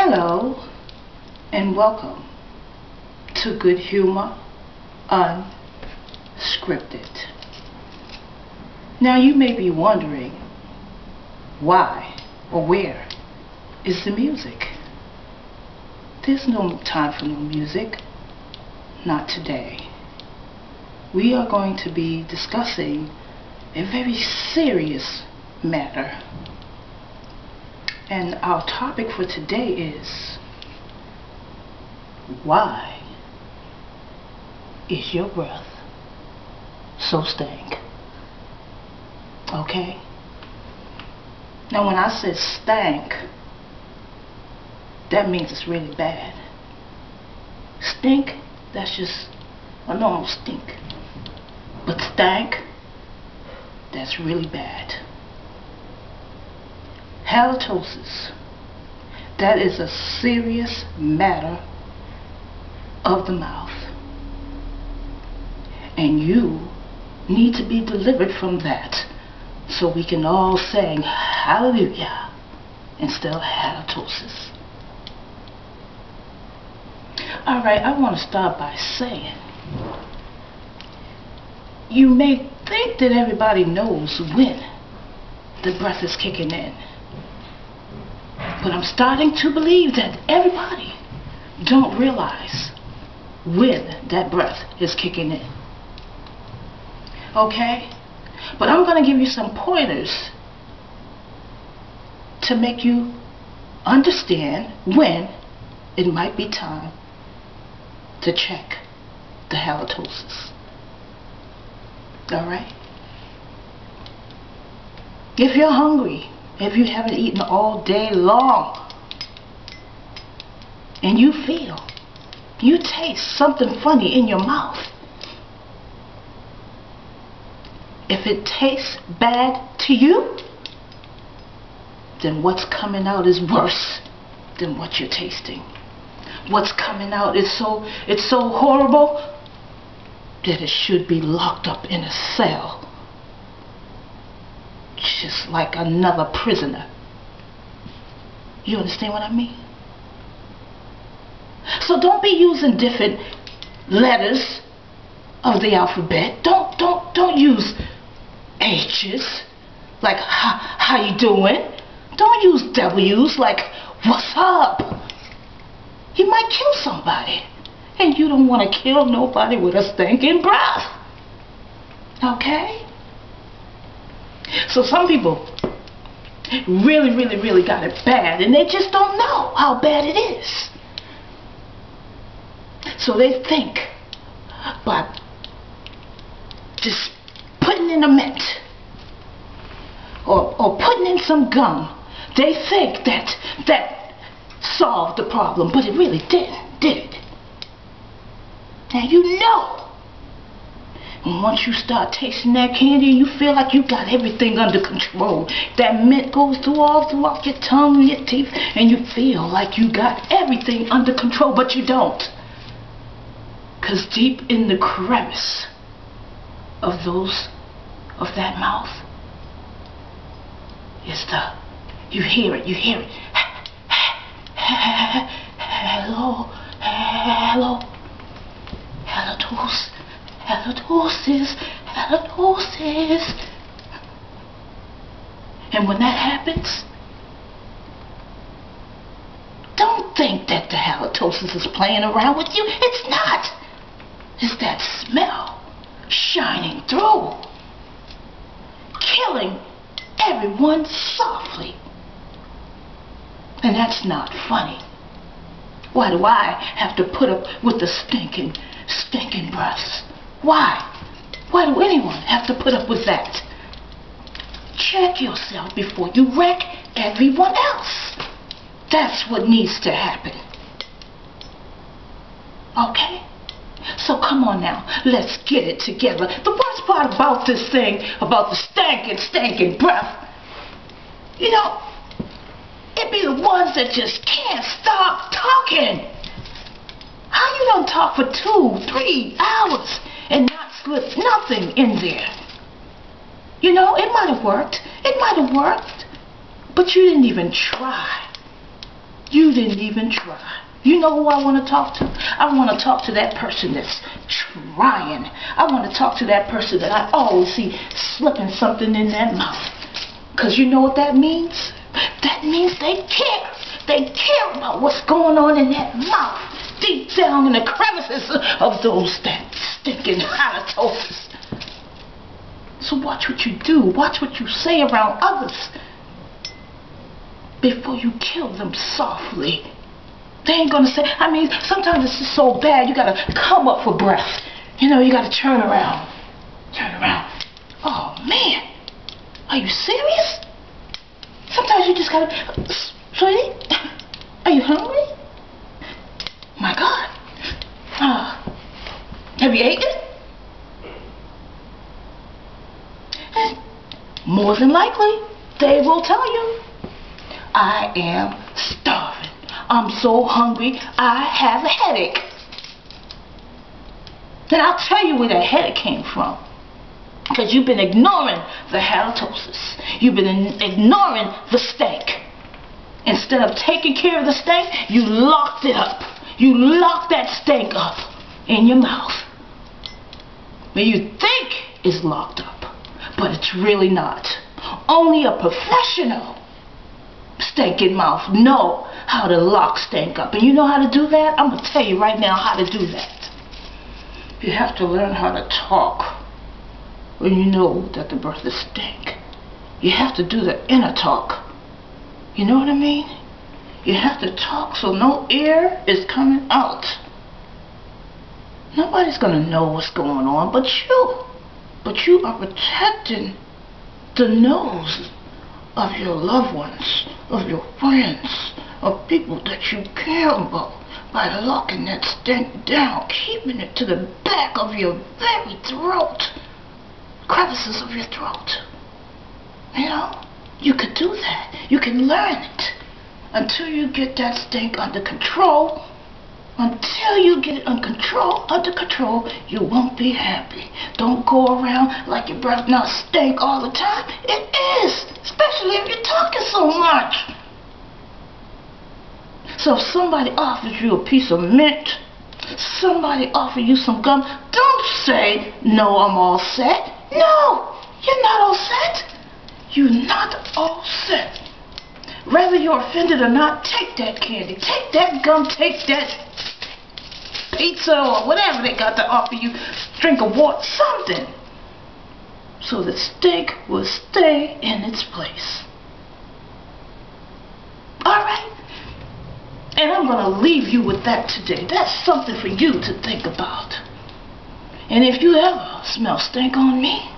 Hello and welcome to Good Humor Unscripted. Now you may be wondering why or where is the music? There's no time for no music. Not today. We are going to be discussing a very serious matter. And our topic for today is, why is your breath so stank? Okay? Now when I said stank, that means it's really bad. Stink, that's just a normal stink. But stank, that's really bad. Halitosis, that is a serious matter of the mouth. And you need to be delivered from that so we can all sing hallelujah instead of halitosis. Alright, I want to start by saying, you may think that everybody knows when the breath is kicking in. But I'm starting to believe that everybody don't realize when that breath is kicking in. Okay? But I'm going to give you some pointers to make you understand when it might be time to check the halitosis. Alright? If you're hungry, if you haven't eaten all day long, and you taste something funny in your mouth, if it tastes bad to you, then what's coming out is worse than what you're tasting. What's coming out is so horrible that it should be locked up in a cell, just like another prisoner. You understand what I mean? So don't be using different letters of the alphabet. Don't use H's like how you doing. Don't use W's like what's up. You might kill somebody, and you don't want to kill nobody with a stinking breath. Okay? So some people really got it bad, and they just don't know how bad it is. So they think by just putting in a mint or putting in some gum, they think that solved the problem, but it really didn't, did it? Now you know. And once you start tasting that candy, you feel like you got everything under control. That mint goes throughout your tongue and your teeth, and you feel like you got everything under control, but you don't. Because deep in the crevice of that mouth is you hear it. Hello, halitosis. And when that happens, don't think that the halitosis is playing around with you. It's not. It's that smell shining through, killing everyone softly. And that's not funny. Why do I have to put up with the stinking breaths? Why? Why do anyone have to put up with that? Check yourself before you wreck everyone else. That's what needs to happen. Okay? So come on now, let's get it together. The worst part about this thing, about the stinking breath, you know, it be the ones that just can't stop talking. How you don't talk for 2-3 hours and not slip nothing in there? You know, it might have worked, but you didn't even try. You didn't even try. You know who I want to talk to? I want to talk to that person that's trying. I want to talk to that person that I always see slipping something in that mouth. Because you know what that means? That means they care. They care about what's going on in that mouth. Deep down in the crevices of those that stinking halitosis. So watch what you do. Watch what you say around others before you kill them softly. They ain't gonna say, I mean, sometimes it's just so bad you gotta come up for breath. You know, you gotta turn around. Turn around. Oh man, are you serious? Sometimes you just gotta, sweetie, are you hungry? My God. Have you eaten? And more than likely, they will tell you, I am starving. I'm so hungry, I have a headache. Then I'll tell you where that headache came from. Because you've been ignoring the halitosis. You've been ignoring the stank. Instead of taking care of the stank, you locked it up. You locked that stank up in your mouth. Where you think it's locked up, but it's really not. Only a professional stinking mouth know how to lock stank up. And you know how to do that? I'm going to tell you right now how to do that. You have to learn how to talk when you know that the breath is stink. You have to do the inner talk. You know what I mean? You have to talk so no air is coming out. Nobody's going to know what's going on but you. But you are protecting the nose of your loved ones, of your friends, of people that you care about by locking that stink down, keeping it to the back of your very throat, crevices of your throat. You know, you could do that. You can learn it until you get that stink under control. Until you get it under control, you won't be happy. Don't go around like your breath not stink all the time. It is, especially if you're talking so much. So if somebody offers you a piece of mint, somebody offers you some gum, don't say, no, I'm all set. No, you're not all set. You're not all set. Whether you're offended or not, take that candy, take that gum, take that pizza or whatever they got to offer you, drink of water, something, so the stink will stay in its place. Alright? And I'm going to leave you with that today. That's something for you to think about. And if you ever smell stink on me,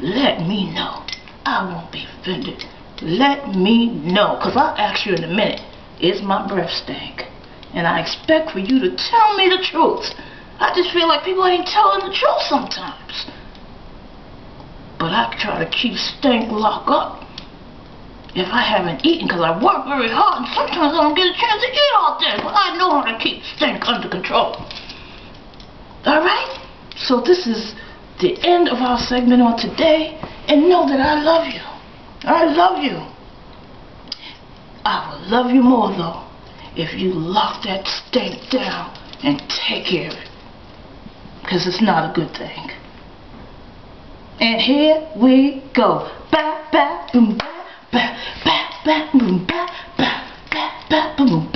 let me know. I won't be offended. Let me know, because I'll ask you in a minute, is my breath stink? And I expect for you to tell me the truth. I just feel like people ain't telling the truth sometimes. But I try to keep stink locked up if I haven't eaten, because I work very hard and sometimes I don't get a chance to eat all day. But I know how to keep stink under control. Alright? So this is the end of our segment on today. And know that I love you. I love you. I will love you more though if you lock that stink down and take care of it. Because it's not a good thing. And here we go. Ba ba boom ba ba ba ba boom ba ba ba ba boom.